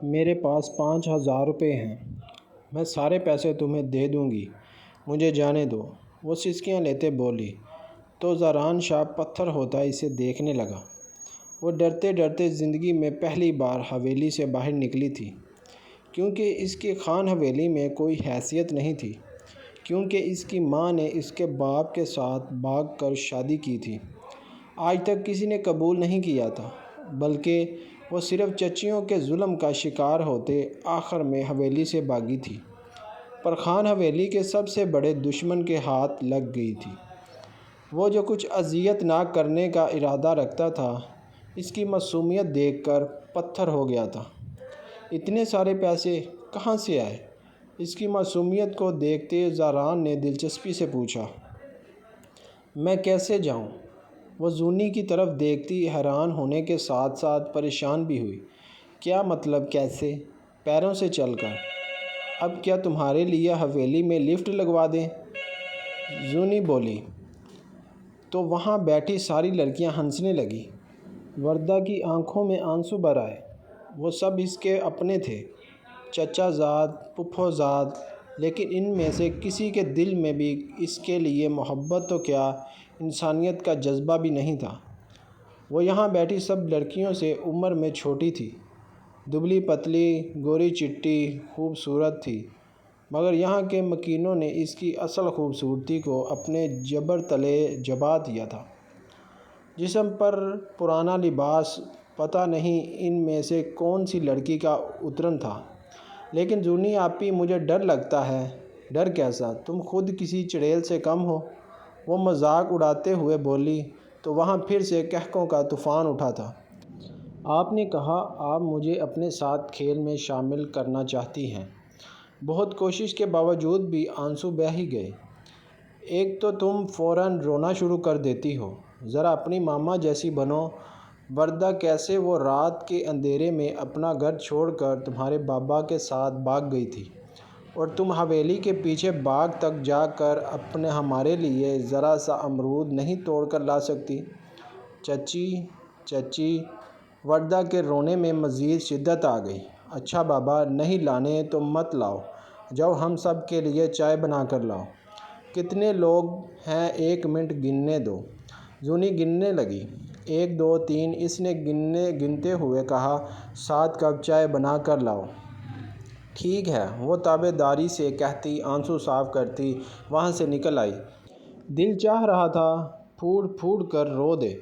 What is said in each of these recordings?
میرے پاس 5,000 روپے ہیں، میں سارے پیسے تمہیں دے دوں گی، مجھے جانے دو، وہ سسکیاں لیتے بولی۔ تو زاران شاہ پتھر ہوتا اسے دیکھنے لگا۔ وہ ڈرتے ڈرتے زندگی میں پہلی بار حویلی سے باہر نکلی تھی، کیونکہ اس کی خان حویلی میں کوئی حیثیت نہیں تھی، کیونکہ اس کی ماں نے اس کے باپ کے ساتھ بھاگ کر شادی کی تھی۔ آج تک کسی نے قبول نہیں کیا تھا، بلکہ وہ صرف چچیوں کے ظلم کا شکار ہوتے آخر میں حویلی سے بھاگی تھی، پر خان حویلی کے سب سے بڑے دشمن کے ہاتھ لگ گئی تھی۔ وہ جو کچھ اذیت نہ کرنے کا ارادہ رکھتا تھا، اس کی معصومیت دیکھ کر پتھر ہو گیا تھا۔ اتنے سارے پیسے کہاں سے آئے؟ اس کی معصومیت کو دیکھتے زاران نے دلچسپی سے پوچھا۔ میں کیسے جاؤں؟ وہ زونی کی طرف دیکھتی حیران ہونے کے ساتھ ساتھ پریشان بھی ہوئی۔ کیا مطلب کیسے؟ پیروں سے چل کر؟ اب کیا تمہارے لیے حویلی میں لفٹ لگوا دیں؟ زونی بولی۔ تو وہاں بیٹھی ساری لڑکیاں ہنسنے لگیں۔ وردہ کی آنکھوں میں آنسو بھر آئے۔ وہ سب اس کے اپنے تھے، چچا زاد، پھپھو زاد، لیکن ان میں سے کسی کے دل میں بھی اس کے لیے محبت تو کیا، انسانیت کا جذبہ بھی نہیں تھا۔ وہ یہاں بیٹھی سب لڑکیوں سے عمر میں چھوٹی تھی، دبلی پتلی، گوری چٹی، خوبصورت تھی، مگر یہاں کے مکینوں نے اس کی اصل خوبصورتی کو اپنے جبر تلے دبا دیا تھا۔ جسم پر پرانا لباس، پتہ نہیں ان میں سے کون سی لڑکی کا اترن تھا۔ لیکن زونی آپی، مجھے ڈر لگتا ہے۔ ڈر کیسا؟ تم خود کسی چڑیل سے کم ہو، وہ مذاق اڑاتے ہوئے بولی۔ تو وہاں پھر سے قہقہوں کا طوفان اٹھا تھا۔ آپ نے کہا آپ مجھے اپنے ساتھ کھیل میں شامل کرنا چاہتی ہیں۔ بہت کوشش کے باوجود بھی آنسو بہہ ہی گئے۔ ایک تو تم فوراً رونا شروع کر دیتی ہو، ذرا اپنی ماما جیسی بنو۔ وردہ کیسے وہ رات کے اندھیرے میں اپنا گھر چھوڑ کر تمہارے بابا کے ساتھ بھاگ گئی تھی، اور تم حویلی کے پیچھے باغ تک جا کر ہمارے لیے ذرا سا امرود نہیں توڑ کر لا سکتی؟ چچی، چچی۔ وردہ کے رونے میں مزید شدت آ گئی۔ اچھا بابا، نہیں لانے تو مت لاؤ، جاؤ ہم سب کے لیے چائے بنا کر لاؤ۔ کتنے لوگ ہیں 1 منٹ گننے دو۔ زونی گننے لگی۔ 1 2 3 اس نے گنتے ہوئے کہا۔ 7 کپ چائے بنا کر لاؤ۔ ٹھیک ہے، وہ تابع داری سے کہتی آنسو صاف کرتی وہاں سے نکل آئی۔ دل چاہ رہا تھا پھوٹ پھوٹ کر رو دے۔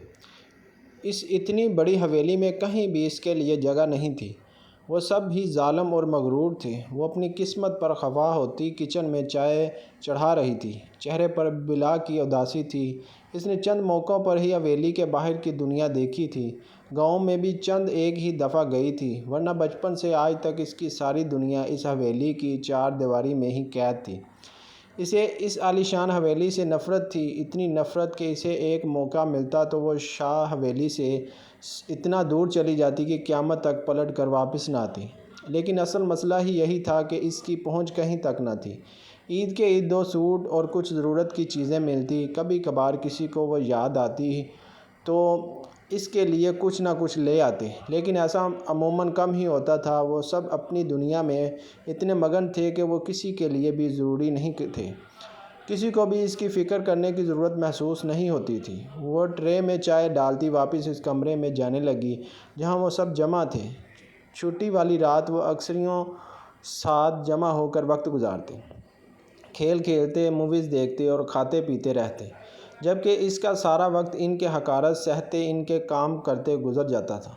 اس اتنی بڑی حویلی میں کہیں بھی اس کے لیے جگہ نہیں تھی۔ وہ سب ہی ظالم اور مغرور تھے۔ وہ اپنی قسمت پر خفا ہوتی کچن میں چائے چڑھا رہی تھی۔ چہرے پر بلا کی اداسی تھی۔ اس نے چند موقعوں پر ہی حویلی کے باہر کی دنیا دیکھی تھی، گاؤں میں بھی چند ایک ہی دفعہ گئی تھی، ورنہ بچپن سے آج تک اس کی ساری دنیا اس حویلی کی 4 دیواری میں ہی قید تھی۔ اسے اس عالیشان حویلی سے نفرت تھی، اتنی نفرت کہ اسے ایک موقع ملتا تو وہ شاہ حویلی سے اتنا دور چلی جاتی کہ قیامت تک پلٹ کر واپس نہ آتی۔ لیکن اصل مسئلہ ہی یہی تھا کہ اس کی پہنچ کہیں تک نہ تھی۔ عید کے عید 2 سوٹ اور کچھ ضرورت کی چیزیں ملتی، کبھی کبھار کسی کو وہ یاد آتی تو اس کے لیے کچھ نہ کچھ لے آتے، لیکن ایسا عموماً کم ہی ہوتا تھا۔ وہ سب اپنی دنیا میں اتنے مگن تھے کہ وہ کسی کے لیے بھی ضروری نہیں تھے، کسی کو بھی اس کی فکر کرنے کی ضرورت محسوس نہیں ہوتی تھی۔ وہ ٹرے میں چائے ڈالتی واپس اس کمرے میں جانے لگی جہاں وہ سب جمع تھے۔ چھٹی والی رات وہ اکثریوں ساتھ جمع ہو کر وقت گزارتے، کھیل کھیلتے، موویز دیکھتے اور کھاتے پیتے رہتے، جبکہ اس کا سارا وقت ان کے حقارت سہتے، ان کے کام کرتے گزر جاتا تھا۔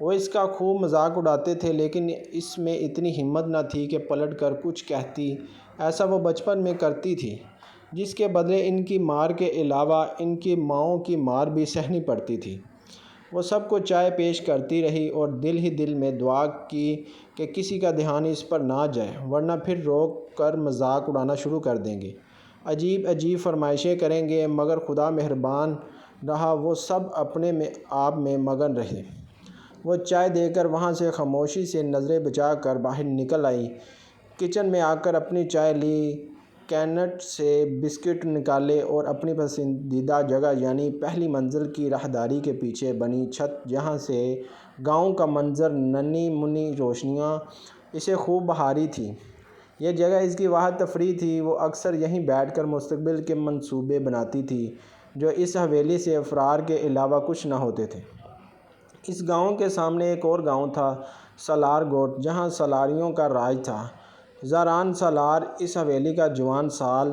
وہ اس کا خوب مذاق اڑاتے تھے، لیکن اس میں اتنی ہمت نہ تھی کہ پلٹ کر کچھ کہتی۔ ایسا وہ بچپن میں کرتی تھی، جس کے بدلے ان کی مار کے علاوہ ان کی ماؤں کی مار بھی سہنی پڑتی تھی۔ وہ سب کو چائے پیش کرتی رہی اور دل ہی دل میں دعا کی کہ کسی کا دھیان اس پر نہ جائے، ورنہ پھر روک کر مذاق اڑانا شروع کر دیں گے، عجیب عجیب فرمائشیں کریں گے۔ مگر خدا مہربان رہا، وہ سب اپنے آپ میں مگن رہے۔ وہ چائے دے کر وہاں سے خاموشی سے نظریں بچا کر باہر نکل آئی، کچن میں آ کر اپنی چائے لی، کینٹ سے بسکٹ نکالے اور اپنی پسندیدہ جگہ یعنی پہلی منزل کی راہداری کے پیچھے بنی چھت جہاں سے گاؤں کا منظر، ننھی منی روشنیاں اسے خوب بہاری تھیں۔ یہ جگہ اس کی واحد تفریح تھی۔ وہ اکثر یہیں بیٹھ کر مستقبل کے منصوبے بناتی تھی جو اس حویلی سے فرار کے علاوہ کچھ نہ ہوتے تھے۔ اس گاؤں کے سامنے ایک اور گاؤں تھا، سالار کوٹ، جہاں سالاریوں کا راج تھا۔ زاران سالار اس حویلی کا جوان سال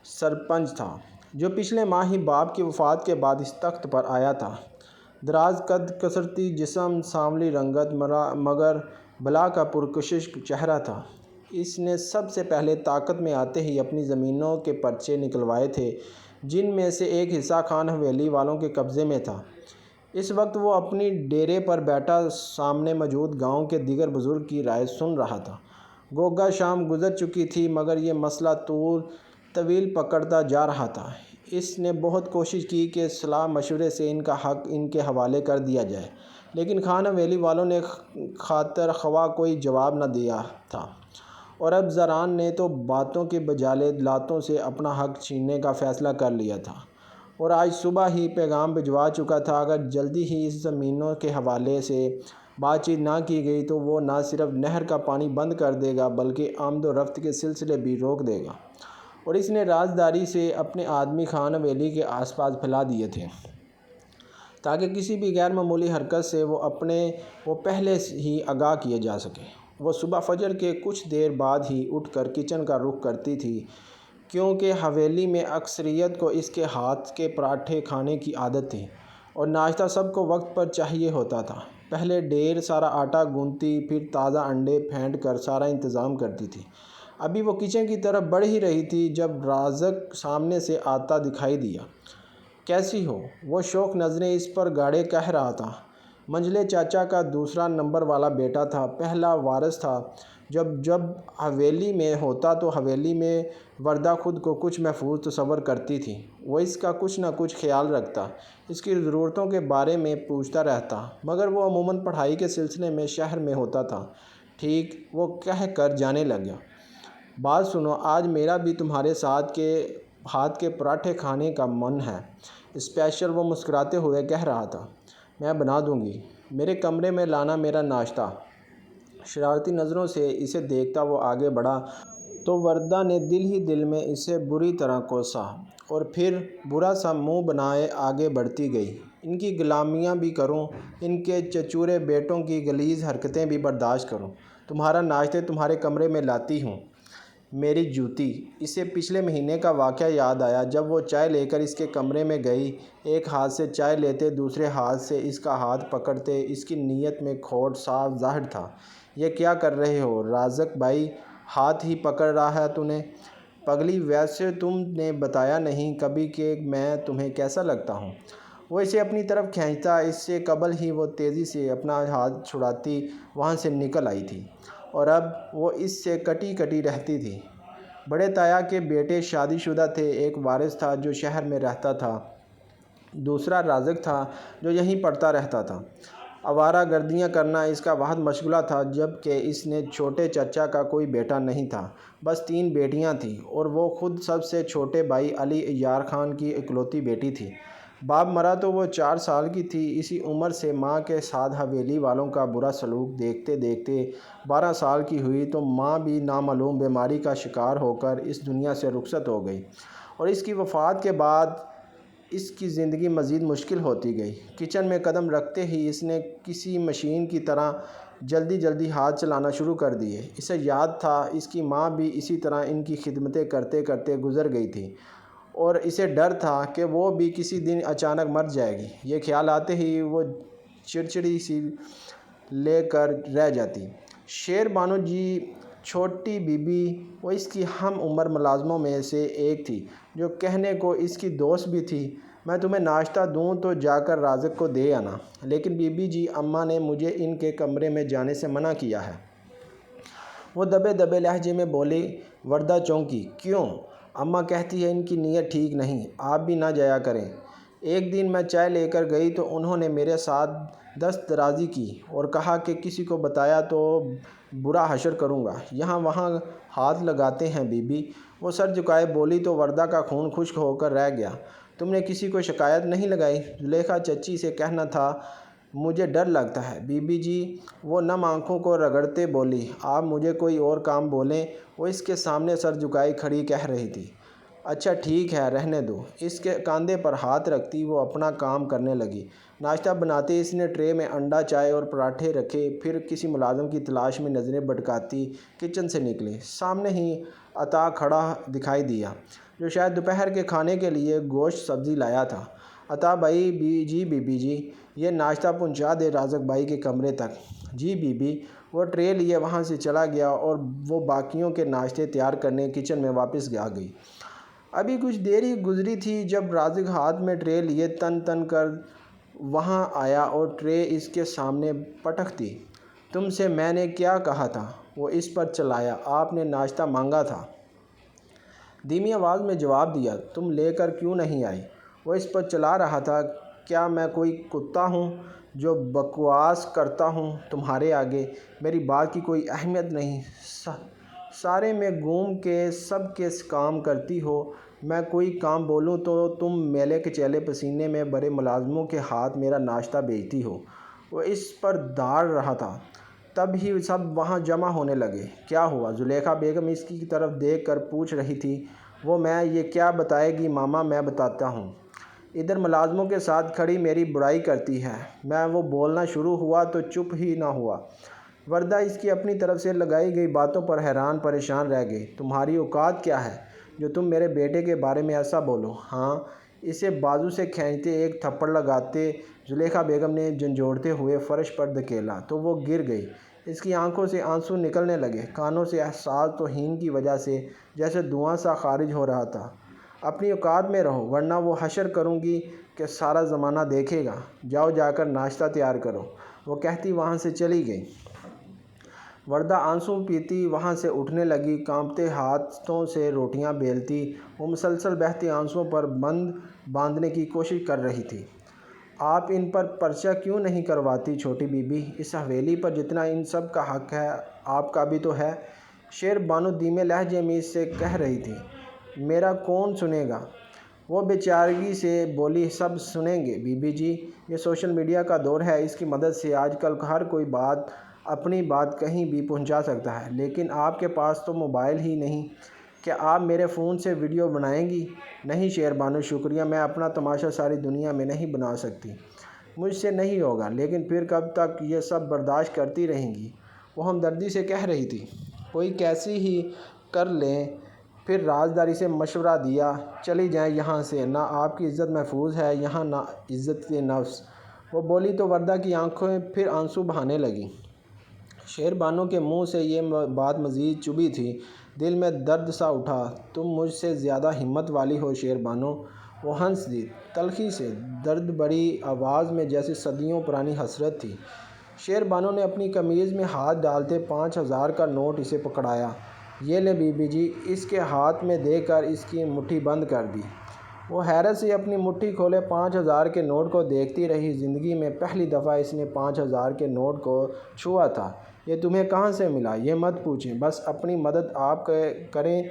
سرپنچ تھا، جو پچھلے ماہ ہی باپ کی وفات کے بعد اس تخت پر آیا تھا۔ دراز قد، کثرتی جسم، سانولی رنگت، مگر بلا کا پرکشش چہرہ تھا۔ اس نے سب سے پہلے طاقت میں آتے ہی اپنی زمینوں کے پرچے نکلوائے تھے، جن میں سے ایک حصہ خان حویلی والوں کے قبضے میں تھا۔ اس وقت وہ اپنی ڈیرے پر بیٹھا سامنے موجود گاؤں کے دیگر بزرگ کی رائے سن رہا تھا۔ گوگا شام گزر چکی تھی، مگر یہ مسئلہ طویل پکڑتا جا رہا تھا۔ اس نے بہت کوشش کی کہ صلاح مشورے سے ان کا حق ان کے حوالے کر دیا جائے، لیکن خان حویلی والوں نے خاطر خواہ کوئی جواب نہ دیا تھا، اور اب زاران نے تو باتوں کے بجالے لاتوں سے اپنا حق چھیننے کا فیصلہ کر لیا تھا، اور آج صبح ہی پیغام بھجوا چکا تھا۔ اگر جلدی ہی اس زمینوں کے حوالے سے بات چیت نہ کی گئی تو وہ نہ صرف نہر کا پانی بند کر دے گا بلکہ آمد و رفت کے سلسلے بھی روک دے گا، اور اس نے رازداری سے اپنے آدمی خان حویلی کے آس پاس پھیلا دیے تھے تاکہ کسی بھی غیر معمولی حرکت سے وہ پہلے ہی آگاہ کیے جا سکے۔ وہ صبح فجر کے کچھ دیر بعد ہی اٹھ کر کچن کا رخ کرتی تھی، کیونکہ حویلی میں اکثریت کو اس کے ہاتھ کے پراٹھے کھانے کی عادت تھی، اور ناشتہ سب کو وقت پر چاہیے ہوتا تھا۔ پہلے ڈھیر سارا آٹا گوندھتی، پھر تازہ انڈے پھینٹ کر سارا انتظام کرتی تھی۔ ابھی وہ کچن کی طرف بڑھ ہی رہی تھی جب رازق سامنے سے آتا دکھائی دیا۔ کیسی ہو؟ وہ شوق نظریں اس پر گاڑے کہہ رہا تھا۔ منجلے چاچا کا دوسرا نمبر والا بیٹا تھا، پہلا وارث تھا۔ جب حویلی میں ہوتا تو حویلی میں وردہ خود کو کچھ محفوظ تصور کرتی تھی۔ وہ اس کا کچھ نہ کچھ خیال رکھتا، اس کی ضرورتوں کے بارے میں پوچھتا رہتا، مگر وہ عموماً پڑھائی کے سلسلے میں شہر میں ہوتا تھا۔ ٹھیک، وہ کہہ کر جانے لگا۔ بات سنو، آج میرا بھی تمہارے ہاتھ کے پراٹھے کھانے کا من ہے، اسپیشل، وہ مسکراتے ہوئے کہہ رہا تھا۔ میں بنا دوں گی، میرے کمرے میں لانا میرا ناشتہ۔ شرارتی نظروں سے اسے دیکھتا وہ آگے بڑھا تو وردہ نے دل ہی دل میں اسے بری طرح کوسا، اور پھر برا سا منہ بنائے آگے بڑھتی گئی۔ ان کی غلامیاں بھی کروں، ان کے چچورے بیٹوں کی غلیظ حرکتیں بھی برداشت کروں۔ تمہارا ناشتہ تمہارے کمرے میں لاتی ہوں۔ میری جوتی! اسے پچھلے مہینے کا واقعہ یاد آیا جب وہ چائے لے کر اس کے کمرے میں گئی۔ ایک ہاتھ سے چائے لیتے، دوسرے ہاتھ سے اس کا ہاتھ پکڑتے، اس کی نیت میں کھوٹ صاف ظاہر تھا۔ یہ کیا کر رہے ہو رازق بھائی؟ ہاتھ ہی پکڑ رہا ہے تو نے؟ پگلی، ویسے تم نے بتایا نہیں کبھی کہ میں تمہیں کیسا لگتا ہوں۔ وہ اسے اپنی طرف کھینچتا، اس سے قبل ہی وہ تیزی سے اپنا ہاتھ چھڑاتی وہاں سے نکل آئی تھی، اور اب وہ اس سے کٹی کٹی رہتی تھی۔ بڑے تایا کے بیٹے شادی شدہ تھے، ایک وارث تھا جو شہر میں رہتا تھا، دوسرا رازق تھا جو یہیں پڑھتا رہتا تھا۔ آوارہ گردیاں کرنا اس کا واحد مشغلہ تھا، جبکہ اس نے چھوٹے چچا کا کوئی بیٹا نہیں تھا، بس 3 بیٹیاں تھیں، اور وہ خود سب سے چھوٹے بھائی علی عیار خان کی اکلوتی بیٹی تھی۔ باپ مرا تو وہ 4 سال کی تھی۔ اسی عمر سے ماں کے ساتھ حویلی والوں کا برا سلوک دیکھتے دیکھتے 12 سال کی ہوئی تو ماں بھی نامعلوم بیماری کا شکار ہو کر اس دنیا سے رخصت ہو گئی، اور اس کی وفات کے بعد اس کی زندگی مزید مشکل ہوتی گئی۔ کچن میں قدم رکھتے ہی اس نے کسی مشین کی طرح جلدی ہاتھ چلانا شروع کر دیے۔ اسے یاد تھا اس کی ماں بھی اسی طرح ان کی خدمتیں کرتے کرتے گزر گئی تھی، اور اسے ڈر تھا کہ وہ بھی کسی دن اچانک مر جائے گی۔ یہ خیال آتے ہی وہ چڑچڑی سی لے کر رہ جاتی۔ شیر بانو جی، چھوٹی بی بی، وہ اس کی ہم عمر ملازموں میں سے ایک تھی جو کہنے کو اس کی دوست بھی تھی۔ میں تمہیں ناشتہ دوں تو جا کر رازق کو دے آنا۔ لیکن بی بی جی، اماں نے مجھے ان کے کمرے میں جانے سے منع کیا ہے، وہ دبے دبے لہجے میں بولی۔ وردہ چونکی۔ کیوں؟ اماں کہتی ہے ان کی نیت ٹھیک نہیں، آپ بھی نہ جایا کریں۔ ایک دن میں چائے لے کر گئی تو انہوں نے میرے ساتھ دست درازی کی اور کہا کہ کسی کو بتایا تو برا حشر کروں گا۔ یہاں وہاں ہاتھ لگاتے ہیں بی بی، وہ سر جھکائے بولی تو وردہ کا خون خشک ہو کر رہ گیا۔ تم نے کسی کو شکایت نہیں لگائی؟ زلیخا چچی سے کہنا تھا مجھے ڈر لگتا ہے۔ بی بی جی وہ نم آنکھوں کو رگڑتے بولی۔ آپ مجھے کوئی اور کام بولیں۔ وہ اس کے سامنے سر جھکائے کھڑی کہہ رہی تھی۔ اچھا ٹھیک ہے، رہنے دو۔ اس کے کاندھے پر ہاتھ رکھتی وہ اپنا کام کرنے لگی۔ ناشتہ بناتے اس نے ٹرے میں انڈا، چائے اور پراٹھے رکھے، پھر کسی ملازم کی تلاش میں نظریں بھٹکاتی کچن سے نکلی۔ سامنے ہی عطا کھڑا دکھائی دیا، جو شاید دوپہر کے کھانے کے لیے گوشت سبزی لایا تھا۔ عطا بھائی، بی بی جی یہ ناشتہ پہنچا دے رازق بھائی کے کمرے تک۔ جی بی بی۔ وہ ٹرے لیے وہاں سے چلا گیا اور وہ باقیوں کے ناشتے تیار کرنے کچن میں واپس آ گئی۔ ابھی کچھ دیر ہی گزری تھی جب رازق ہاتھ میں ٹرے لیے تن تن کر وہاں آیا اور ٹرے اس کے سامنے پٹک دی۔ تم سے میں نے کیا کہا تھا؟ وہ اس پر چلایا۔ آپ نے ناشتہ مانگا تھا۔ دھیمی آواز میں جواب دیا۔ تم لے کر کیوں نہیں آئی؟ وہ اس پر چلا رہا تھا۔ کیا میں کوئی کتا ہوں جو بکواس کرتا ہوں تمہارے آگے؟ میری بات کی کوئی اہمیت نہیں؟ سارے میں گھوم کے سب کے کام کرتی ہو۔ میں کوئی کام بولوں تو تم میلے کچیلے پسینے میں بڑے ملازموں کے ہاتھ میرا ناشتہ بیچتی ہو۔ وہ اس پر دھاڑ رہا تھا۔ تب ہی سب وہاں جمع ہونے لگے۔ کیا ہوا؟ زلیخا بیگم اس کی طرف دیکھ کر پوچھ رہی تھی۔ وہ میں یہ کیا بتائے گی ماما، میں بتاتا ہوں۔ ادھر ملازموں کے ساتھ کھڑی میری برائی کرتی ہے۔ میں وہ بولنا شروع ہوا تو چپ ہی نہ ہوا۔ وردہ اس کی اپنی طرف سے لگائی گئی باتوں پر حیران پریشان رہ گئی۔ تمہاری اوقات کیا ہے جو تم میرے بیٹے کے بارے میں ایسا بولو؟ ہاں؟ اسے بازو سے کھینچتے ایک تھپڑ لگاتے زلیخا بیگم نے جھنجھوڑتے ہوئے فرش پر دھکیلا تو وہ گر گئی۔ اس کی آنکھوں سے آنسو نکلنے لگے، کانوں سے احساس توہین کی وجہ سے جیسے دھواں سا خارج ہو رہا تھا۔ اپنی اوقات میں رہو ورنہ وہ حشر کروں گی کہ سارا زمانہ دیکھے گا۔ جاؤ جا کر ناشتہ تیار کرو۔ وہ کہتی وہاں سے چلی گئی۔ وردہ آنسو پیتی وہاں سے اٹھنے لگی، کانپتے ہاتھوں سے روٹیاں بیلتی۔ وہ مسلسل بہتے آنسوؤں پر بند باندھنے کی کوشش کر رہی تھی۔ آپ ان پر پرچہ کیوں نہیں کرواتی چھوٹی بی بی؟ اس حویلی پر جتنا ان سب کا حق ہے، آپ کا بھی تو ہے۔ شیر بانو دھیمے لہجے میں اس سے کہہ رہی تھی۔ میرا کون سنے گا؟ وہ بے چارگی سے بولی۔ سب سنیں گے بی بی جی۔ یہ سوشل میڈیا کا دور ہے، اس کی مدد سے آج کل ہر کوئی اپنی بات کہیں بھی پہنچا سکتا ہے، لیکن آپ کے پاس تو موبائل ہی نہیں۔ کیا آپ میرے فون سے ویڈیو بنائیں گی؟ نہیں شیر بانو، شکریہ، میں اپنا تماشا ساری دنیا میں نہیں بنا سکتی۔ مجھ سے نہیں ہوگا۔ لیکن پھر کب تک یہ سب برداشت کرتی رہیں گی؟ وہ ہمدردی سے کہہ رہی تھی۔ کوئی کیسی ہی کر لیں۔ پھر رازداری سے مشورہ دیا۔ چلی جائیں یہاں سے، نہ آپ کی عزت محفوظ ہے یہاں نہ عزت نفس۔ وہ بولی تو وردہ کی آنکھیں پھر آنسو بہانے لگیں۔ شیر بانو کے منہ سے یہ بات مزید چبھی تھی۔ دل میں درد سا اٹھا۔ تم مجھ سے زیادہ ہمت والی ہو شیر بانو۔ وہ ہنس دی تلخی سے، درد بڑی آواز میں جیسے صدیوں پرانی حسرت تھی۔ شیر بانو نے اپنی قمیض میں ہاتھ ڈالتے 5,000 کا نوٹ اسے پکڑایا۔ یہ لیں بی بی جی۔ اس کے ہاتھ میں دے کر اس کی مٹھی بند کر دی۔ وہ حیرت سے اپنی مٹھی کھولے 5,000 کے نوٹ کو دیکھتی رہی۔ زندگی میں پہلی دفعہ اس نے 5,000 کے نوٹ کو چھوا تھا۔ یہ تمہیں کہاں سے ملا؟ یہ مت پوچھیں، بس اپنی مدد آپ کریں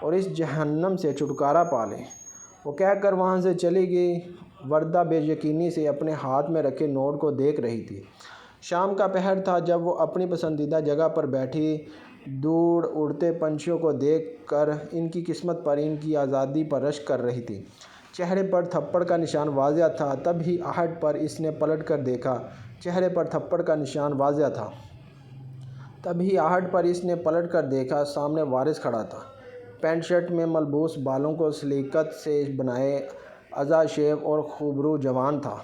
اور اس جہنم سے چھٹکارا پا لیں۔ وہ کہہ کر وہاں سے چلی گئی۔ وردہ بے یقینی سے اپنے ہاتھ میں رکھے نوٹ کو دیکھ رہی تھی۔ شام کا پہر تھا جب وہ اپنی پسندیدہ جگہ پر بیٹھی دور اڑتے پنچھیوں کو دیکھ کر ان کی قسمت پر، ان کی آزادی پر رشک کر رہی تھی۔ چہرے پر تھپڑ کا نشان واضح تھا۔ تب ہی آہٹ پر اس نے پلٹ کر دیکھا۔ چہرے پر تھپڑ کا نشان واضح تھا۔ تب ہی آہٹ پر اس نے پلٹ کر دیکھا۔ سامنے وارث کھڑا تھا۔ پینٹ شرٹ میں ملبوس، بالوں کو سلیقت سے بنائے، ازا شیو اور خوبرو جوان تھا۔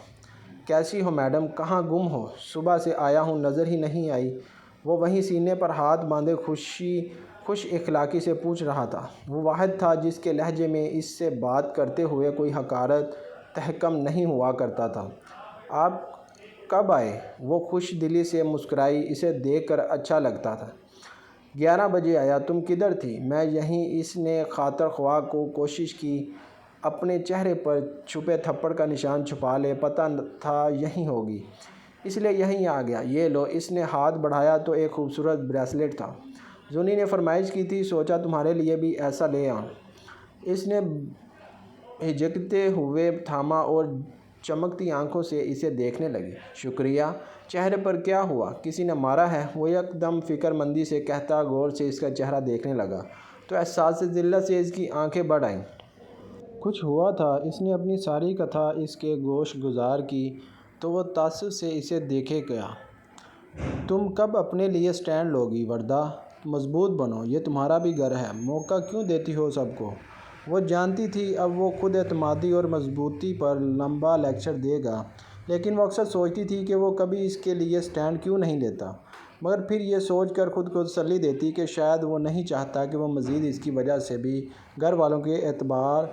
کیسی ہو میڈم؟ کہاں گم ہو؟ صبح سے آیا ہوں، نظر ہی نہیں آئی۔ وہ وہیں سینے پر ہاتھ باندھے خوش اخلاقی سے پوچھ رہا تھا۔ وہ واحد تھا جس کے لہجے میں اس سے بات کرتے ہوئے کوئی حقارت تحکم نہیں ہوا کرتا تھا۔ آپ کب آئے؟ وہ خوش دلی سے مسکرائی۔ اسے دیکھ کر اچھا لگتا تھا۔ 11 بجے آیا۔ تم کدھر تھی؟ میں یہیں۔ اس نے خاطر خواہ کو کوشش کی اپنے چہرے پر چھپے تھپڑ کا نشان چھپا لے۔ پتہ تھا یہیں ہوگی، اس لیے یہیں آ گیا۔ یہ لو۔ اس نے ہاتھ بڑھایا تو ایک خوبصورت بریسلیٹ تھا۔ زونی نے فرمائش کی تھی، سوچا تمہارے لیے بھی ایسا لے آؤں۔ اس نے ہچکتے ہوئے تھاما اور چمکتی آنکھوں سے اسے دیکھنے لگی۔ شکریہ، چہرے پر کیا ہوا؟ کسی نے مارا ہے؟ وہ یک دم فکر مندی سے کہتا غور سے اس کا چہرہ دیکھنے لگا تو احساس ذلت سے اس کی آنکھیں بڑھ آئیں۔ کچھ ہوا تھا۔ اس نے اپنی ساری کتھا اس کے گوش گزار کی تو وہ تعصب سے اسے دیکھے گیا۔ تم کب اپنے لیے سٹینڈ لوگی وردہ؟ مضبوط بنو، یہ تمہارا بھی گھر ہے۔ موقع کیوں دیتی ہو سب کو؟ وہ جانتی تھی اب وہ خود اعتمادی اور مضبوطی پر لمبا لیکچر دے گا، لیکن وہ اکثر سوچتی تھی کہ وہ کبھی اس کے لیے سٹینڈ کیوں نہیں لیتا، مگر پھر یہ سوچ کر خود کو تسلی دیتی کہ شاید وہ نہیں چاہتا کہ وہ مزید اس کی وجہ سے بھی گھر والوں کے اعتبار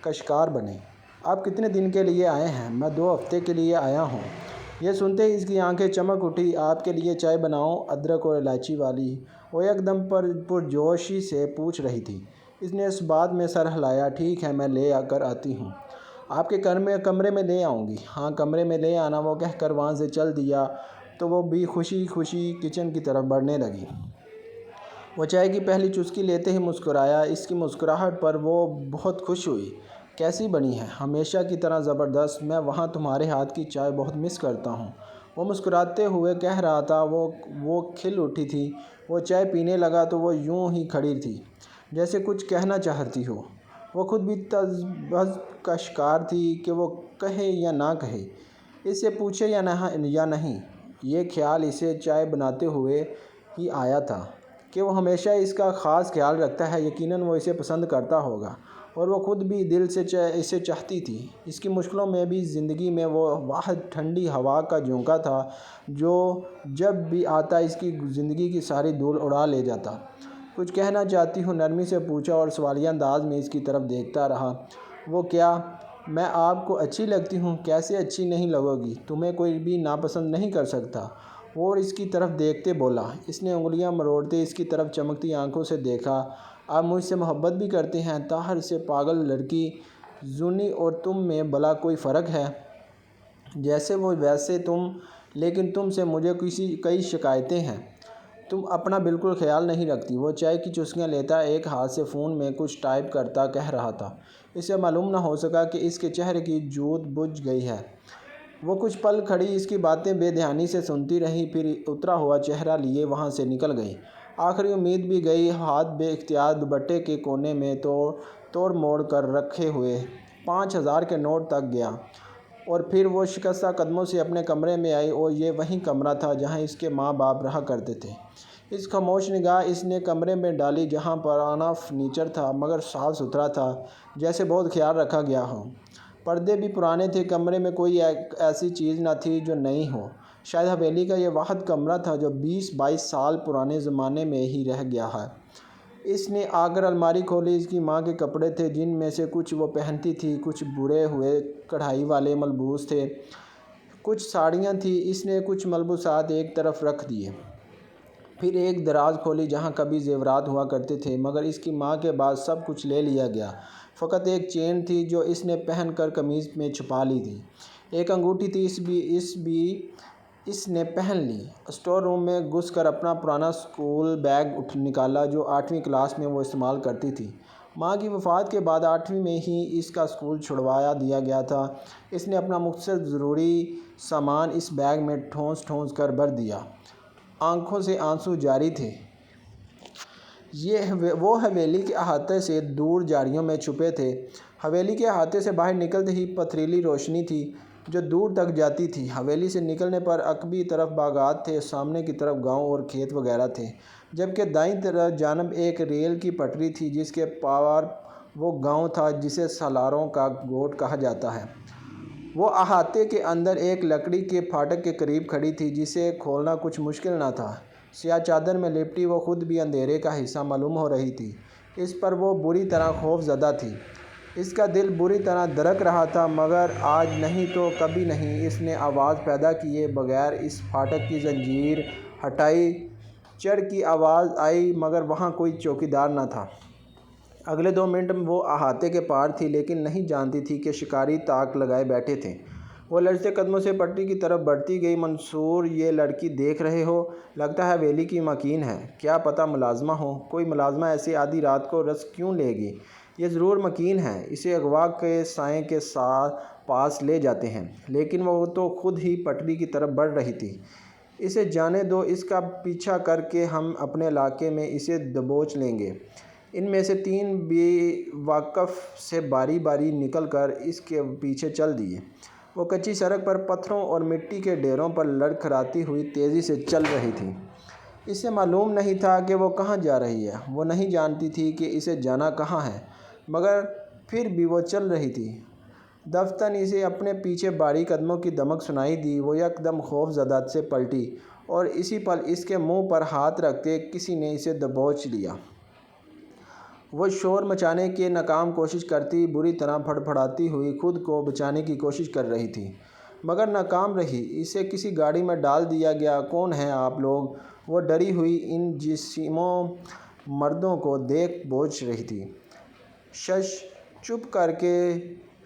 کا شکار بنے۔ آپ کتنے دن کے لیے آئے ہیں؟ میں 2 ہفتے کے لیے آیا ہوں۔ یہ سنتے ہی اس کی آنکھیں چمک اٹھی۔ آپ کے لیے چائے بناؤں؟ ادرک اور الائچی والی؟ وہ یک دم پرجوشی سے پوچھ رہی تھی۔ اس نے اس بات میں سر ہلایا۔ ٹھیک ہے، میں لے کر آتی ہوں۔ آپ کے کمرے میں لے آؤں گی؟ ہاں، کمرے میں لے آنا، وہ کہہ کر وہاں سے چل دیا تو وہ بھی خوشی خوشی کچن کی طرف بڑھنے لگی۔ وہ چائے کی پہلی چسکی لیتے ہی مسکرایا۔ اس کی مسکراہٹ پر وہ بہت خوش ہوئی۔ کیسی بنی ہے؟ ہمیشہ کی طرح زبردست۔ میں وہاں تمہارے ہاتھ کی چائے بہت مس کرتا ہوں، وہ مسکراتے ہوئے کہہ رہا تھا۔ وہ کھل اٹھی تھی۔ وہ چائے پینے لگا تو وہ یوں ہی کھڑی تھی جیسے کچھ کہنا چاہتی ہو۔ وہ خود بھی تذبذب کا شکار تھی کہ وہ کہے یا نہ کہے، اس سے پوچھے یا نہیں۔ یہ خیال اسے چائے بناتے ہوئے ہی آیا تھا کہ وہ ہمیشہ اس کا خاص خیال رکھتا ہے، یقیناً وہ اسے پسند کرتا ہوگا اور وہ خود بھی دل سے اسے چاہتی تھی۔ اس کی مشکلوں میں بھی زندگی میں وہ واحد ٹھنڈی ہوا کا جھونکا تھا جو جب بھی آتا اس کی زندگی کی ساری دھول اڑا لے جاتا۔ کچھ کہنا چاہتی ہوں؟ نرمی سے پوچھا اور سوالیہ انداز میں اس کی طرف دیکھتا رہا۔ وہ کیا؟ میں آپ کو اچھی لگتی ہوں؟ کیسے اچھی نہیں لگو گی؟ تمہیں کوئی بھی ناپسند نہیں کر سکتا۔ وہ اور اس کی طرف دیکھتے بولا۔ اس نے انگلیاں مروڑتے اس کی طرف چمکتی آنکھوں سے دیکھا۔ آپ مجھ سے محبت بھی کرتے ہیں؟ طاہر سے پاگل لڑکی زنی اور تم میں بھلا کوئی فرق ہے؟ جیسے وہ ویسے تم، لیکن تم سے مجھے کئی شکایتیں ہیں۔ تم اپنا بالکل خیال نہیں رکھتی۔ وہ چائے کی چسکیاں لیتا ایک ہاتھ سے فون میں کچھ ٹائپ کرتا کہہ رہا تھا۔ اسے معلوم نہ ہو سکا کہ اس کے چہرے کی جوت بجھ گئی ہے۔ وہ کچھ پل کھڑی اس کی باتیں بے دھیانی سے سنتی رہی، پھر اترا ہوا چہرہ لیے وہاں سے نکل گئی۔ آخری امید بھی گئی۔ ہاتھ بے اختیار دوپٹے کے کونے میں توڑ موڑ کر رکھے ہوئے 5000 کے نوٹ تک گیا اور پھر وہ شکستہ قدموں سے اپنے کمرے میں آئی اور یہ وہی کمرہ تھا جہاں اس کے ماں باپ رہا کرتے تھے۔ اس خاموش نگاہ اس نے کمرے میں ڈالی جہاں پرانا فرنیچر تھا مگر صاف ستھرا تھا جیسے بہت خیال رکھا گیا ہو۔ پردے بھی پرانے تھے۔ کمرے میں کوئی ایسی چیز نہ تھی جو نئی ہو۔ شاید حویلی کا یہ واحد کمرہ تھا جو 20-22 سال پرانے زمانے میں ہی رہ گیا ہے۔ اس نے آ کر الماری کھولی۔ اس کی ماں کے کپڑے تھے جن میں سے کچھ وہ پہنتی تھی، کچھ بھرے ہوئے کڑھائی والے ملبوس تھے، کچھ ساڑیاں تھیں۔ اس نے کچھ ملبوسات ایک طرف رکھ دیے، پھر ایک دراز کھولی جہاں کبھی زیورات ہوا کرتے تھے مگر اس کی ماں کے بعد سب کچھ لے لیا گیا۔ فقط ایک چین تھی جو اس نے پہن کر قمیض میں چھپا لی تھی۔ ایک انگوٹھی تھی، اس نے پہن لی۔ اسٹور روم میں گھس کر اپنا پرانا اسکول بیگ نکالا جو 8ویں کلاس میں وہ استعمال کرتی تھی۔ ماں کی وفات کے بعد 8ویں میں ہی اس کا اسکول چھڑوا دیا گیا تھا۔ اس نے اپنا مختصر ضروری سامان اس بیگ میں ٹھونس ٹھونس کر بھر دیا۔ آنکھوں سے آنسو جاری تھے۔ وہ حویلی کے احاطے سے دور جھاڑیوں میں چھپے تھے۔ حویلی کے احاطے سے باہر نکلتے ہی پتھریلی روشنی تھی جو دور تک جاتی تھی۔ حویلی سے نکلنے پر عقبی طرف باغات تھے، سامنے کی طرف گاؤں اور کھیت وغیرہ تھے، جبکہ دائیں جانب ایک ریل کی پٹری تھی جس کے پار وہ گاؤں تھا جسے سالاروں کا گوٹھ کہا جاتا ہے۔ وہ احاطے کے اندر ایک لکڑی کے پھاٹک کے قریب کھڑی تھی جسے کھولنا کچھ مشکل نہ تھا۔ سیاہ چادر میں لپٹی وہ خود بھی اندھیرے کا حصہ معلوم ہو رہی تھی۔ اس پر وہ بری طرح خوف زدہ تھی۔ اس کا دل بری طرح دھڑک رہا تھا مگر آج نہیں تو کبھی نہیں۔ اس نے آواز پیدا کیے بغیر اس پھاٹک کی زنجیر ہٹائی۔ چڑ کی آواز آئی مگر وہاں کوئی چوکیدار نہ تھا۔ اگلے 2 منٹ وہ احاطے کے پار تھی لیکن نہیں جانتی تھی کہ شکاری تاک لگائے بیٹھے تھے۔ وہ لرزتے قدموں سے پٹری کی طرف بڑھتی گئی۔ منصور، یہ لڑکی دیکھ رہے ہو؟ لگتا ہے حویلی کی مالکن ہے۔ کیا پتہ ملازمہ ہو۔ کوئی ملازمہ ایسی آدھی رات کو رزق کیوں لے گی؟ یہ ضرور مکین ہے، اسے اغوا کے سائے کے ساتھ پاس لے جاتے ہیں۔ لیکن وہ تو خود ہی پٹری کی طرف بڑھ رہی تھی۔ اسے جانے دو، اس کا پیچھا کر کے ہم اپنے علاقے میں اسے دبوچ لیں گے۔ ان میں سے 3 بے وقف سے باری باری نکل کر اس کے پیچھے چل دیے۔ وہ کچی سڑک پر پتھروں اور مٹی کے ڈھیروں پر لڑکھڑاتی ہوئی تیزی سے چل رہی تھی۔ اسے معلوم نہیں تھا کہ وہ کہاں جا رہی ہے، وہ نہیں جانتی تھی کہ اسے جانا کہاں ہے، مگر پھر بھی وہ چل رہی تھی۔ دفتن اسے اپنے پیچھے بھاری قدموں کی دمک سنائی دی۔ وہ یکدم خوف زدہ سے پلٹی اور اسی پل اس کے منہ پر ہاتھ رکھتے کسی نے اسے دبوچ لیا۔ وہ شور مچانے کی ناکام کوشش کرتی، بری طرح پھڑپھڑاتی ہوئی خود کو بچانے کی کوشش کر رہی تھی، مگر ناکام رہی۔ اسے کسی گاڑی میں ڈال دیا گیا۔ کون ہیں آپ لوگ؟ وہ ڈری ہوئی ان جسیموں مردوں کو دیکھ بوجھ رہی تھی۔ شش، چپ کر کے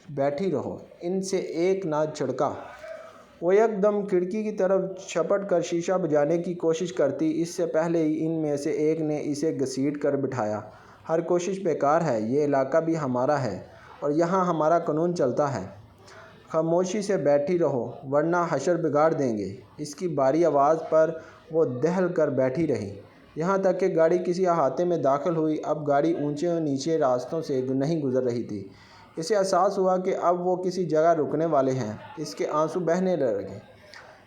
بیٹھی رہو، ان سے ایک نہ چھڑکا۔ وہ یکدم کھڑکی کی طرف جھپٹ کر شیشہ بجانے کی کوشش کرتی، اس سے پہلے ہی ان میں سے ایک نے اسے گھسیٹ کر بٹھایا۔ ہر کوشش بیکار ہے، یہ علاقہ بھی ہمارا ہے اور یہاں ہمارا قانون چلتا ہے۔ خاموشی سے بیٹھی رہو ورنہ حشر بگاڑ دیں گے۔ اس کی بھاری آواز پر وہ دہل کر بیٹھی رہی، یہاں تک کہ گاڑی کسی احاطے میں داخل ہوئی۔ اب گاڑی اونچے اور نیچے راستوں سے نہیں گزر رہی تھی۔ اسے احساس ہوا کہ اب وہ کسی جگہ رکنے والے ہیں۔ اس کے آنسو بہنے لگے۔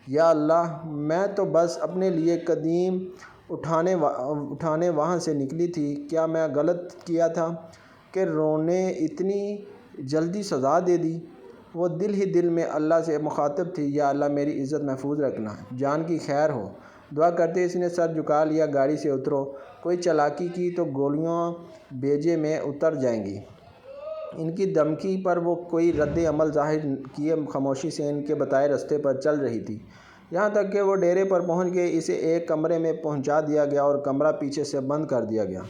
یا اللہ، میں تو بس اپنے لیے قدم اٹھانے وہاں سے نکلی تھی۔ کیا میں غلط کیا تھا کہ رونے اتنی جلدی سزا دے دی؟ وہ دل ہی دل میں اللہ سے مخاطب تھی، یا اللہ میری عزت محفوظ رکھنا، جان کی خیر ہو۔ دعا کرتے اس نے سر جھکا لیا۔ گاڑی سے اترو، کوئی چالاکی کی تو گولیاں بیجے میں اتر جائیں گی۔ ان کی دھمکی پر وہ کوئی رد عمل ظاہر کیے خاموشی سے ان کے بتائے راستے پر چل رہی تھی، یہاں تک کہ وہ ڈیرے پر پہنچ گئے۔ اسے ایک کمرے میں پہنچا دیا گیا اور کمرہ پیچھے سے بند کر دیا گیا۔